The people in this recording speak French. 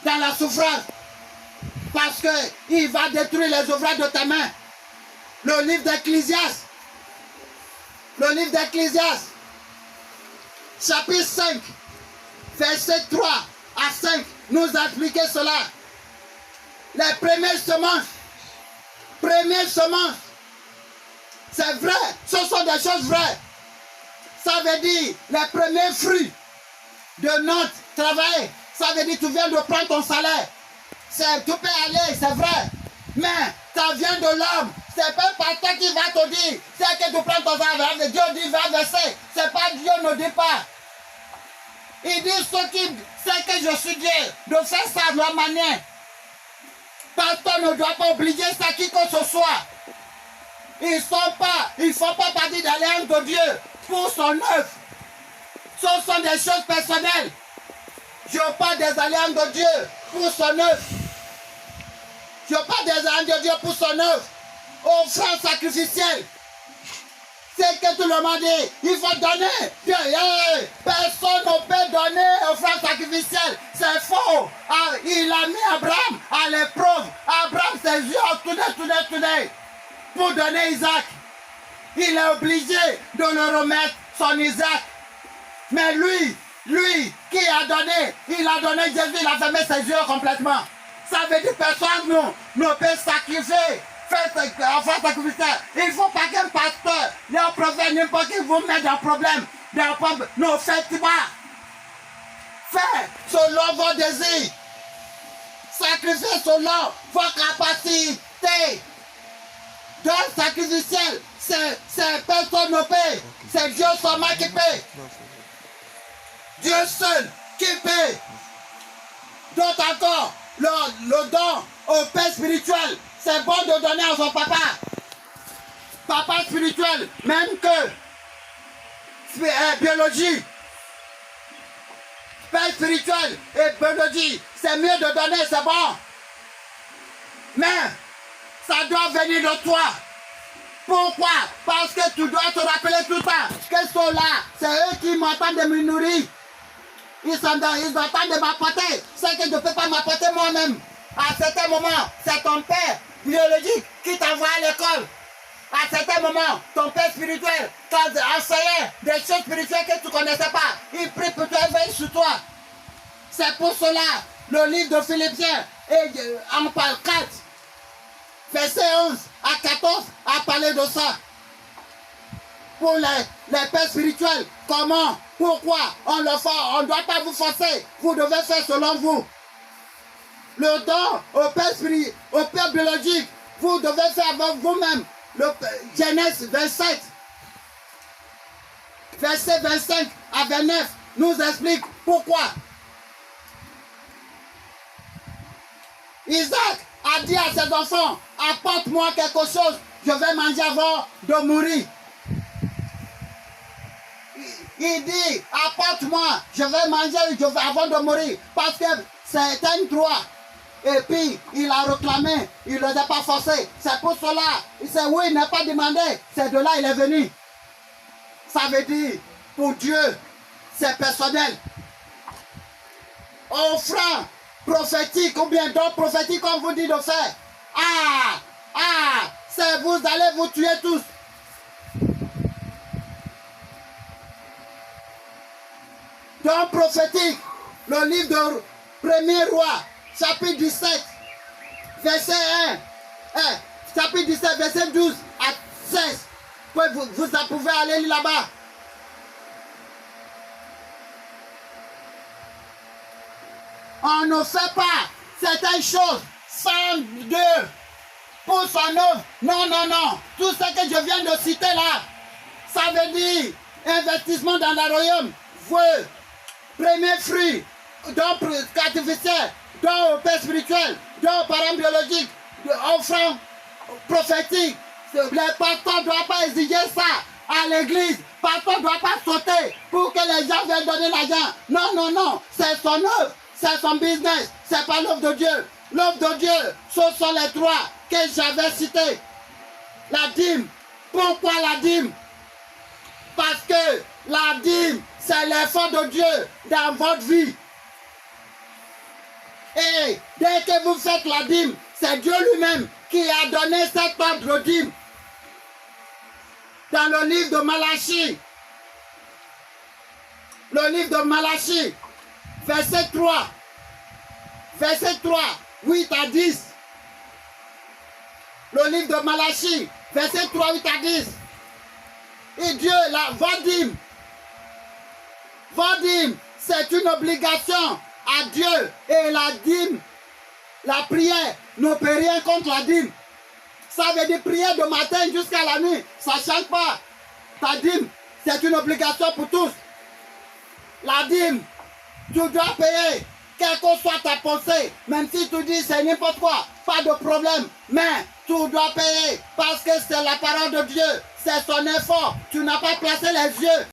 dans la souffrance. Parce qu'il va détruire les ouvrages de ta main. Le livre d'Ecclésiaste. Le livre d'Ecclésiaste. Chapitre 5. Verset 3 à 5. Nous expliquer cela. Les premières semences. Premières semences. C'est vrai. Ce sont des choses vraies. Ça veut dire les premiers fruits de notre travail. Ça veut dire que tu viens de prendre ton salaire. Tu peux aller, c'est vrai. Mais ça vient de l'homme. C'est pas le pasteur qui va te dire. C'est que tu prends ton salaire. Dieu dit va verser. C'est pas Dieu ne dit pas. Il dit ce qui sait que je suis Dieu. De faire ça de la manière. Pasteur ne doit pas obliger ça qui que ce soit. Ils ne font pas partie de l'alliance de Dieu pour son œuvre. Ce sont des choses personnelles. Je parle des alliances de Dieu pour son œuvre. Je parle des alliances de Dieu pour son œuvre. Offrande sacrificielle. C'est que tout le monde dit, il faut donner. Personne ne peut donner offrande sacrificielle. C'est faux. Il a mis Abraham à l'épreuve. Abraham, ses yeux ont tourné. Pour donner Isaac. Il est obligé de le remettre son Isaac. Mais lui qui a donné, il a donné Jésus, il a fermé ses yeux complètement. Ça veut dire que personne ne peut sacrifier, faire sacrifier. Il ne faut pas qu'un pasteur, un prophète, n'importe qui vous mette dans problème. Ne faites pas. Faites selon vos désirs. Sacrifiez selon vos capacités. Don sacrificiel, c'est personne ne paie. C'est Dieu seulement qui paie. Dieu seul qui paie. D'autres encore, le don au père spirituel, c'est bon de donner à son papa. Papa spirituel, même que biologie. Père spirituel et biologie, c'est mieux de donner, c'est bon. Mais ça doit venir de toi. Pourquoi? Parce que tu dois te rappeler tout le temps que ceux-là, c'est eux qui m'entendent de me nourrir. Ils attendent de m'apporter ce que je ne peux pas m'apporter moi-même. À certains moments, c'est ton père biologique qui t'envoie à l'école. À certains moments, ton père spirituel t'a enseigné des choses spirituelles que tu ne connaissais pas. Il prie pour toi, il veille sur toi. C'est pour cela, le livre de Philippiens, en parle 4. Verset 11 à 14 a parlé de ça. Pour les pères spirituels, comment, pourquoi on le fait, on ne doit pas vous forcer. Vous devez faire selon vous. Le don au père biologique, vous devez faire avec vous-même. Genèse 27, verset 25 à 29 nous explique pourquoi. Isaac a dit à ses enfants, apporte-moi quelque chose, je vais manger avant de mourir. Il dit, apporte-moi, je vais manger avant de mourir, parce que c'est un droit. Et puis, il a réclamé, il ne l'a pas forcé. C'est pour cela, il sait oui, il n'a pas demandé, c'est de là il est venu. Ça veut dire, pour Dieu, c'est personnel. Offrande prophétique ou bien don prophétique comme vous dit de faire. C'est vous allez vous tuer tous. Don prophétique, le livre de 1er roi, chapitre 17, verset 1, chapitre 17, verset 12 à 16. Vous pouvez aller lire là-bas. On ne fait pas certaines choses sans Dieu pour son œuvre. Non, non, non. Tout ce que je viens de citer là, ça veut dire investissement dans le royaume. Feu, premier fruit, don artificiel, don au père spirituel, don aux parents biologiques, offrande prophétique. Les pasteurs ne doivent pas exiger ça à l'église. Le pasteur ne doit pas sauter pour que les gens viennent donner l'argent. Non, non, non. C'est son œuvre. C'est son business, c'est pas l'œuvre de Dieu. L'œuvre de Dieu, ce sont les trois que j'avais cités. La dîme. Pourquoi la dîme? Parce que la dîme, c'est l'effort de Dieu dans votre vie. Et dès que vous faites la dîme, c'est Dieu lui-même qui a donné cet ordre de dîme. Dans le livre de Malachie, verset 3, 8 à 10. Le livre de Malachie, verset 3, 8 à 10. Et Dieu, votre dîme, c'est une obligation à Dieu. Et la dîme, la prière ne peut rien contre la dîme. Ça veut dire prier de matin jusqu'à la nuit. Ça ne change pas. Ta dîme, c'est une obligation pour tous. La dîme, tu dois payer. Quelle que soit ta pensée, même si tu dis c'est n'importe quoi, pas de problème. Mais tu dois payer parce que c'est la parole de Dieu. C'est son effort. Tu n'as pas placé les yeux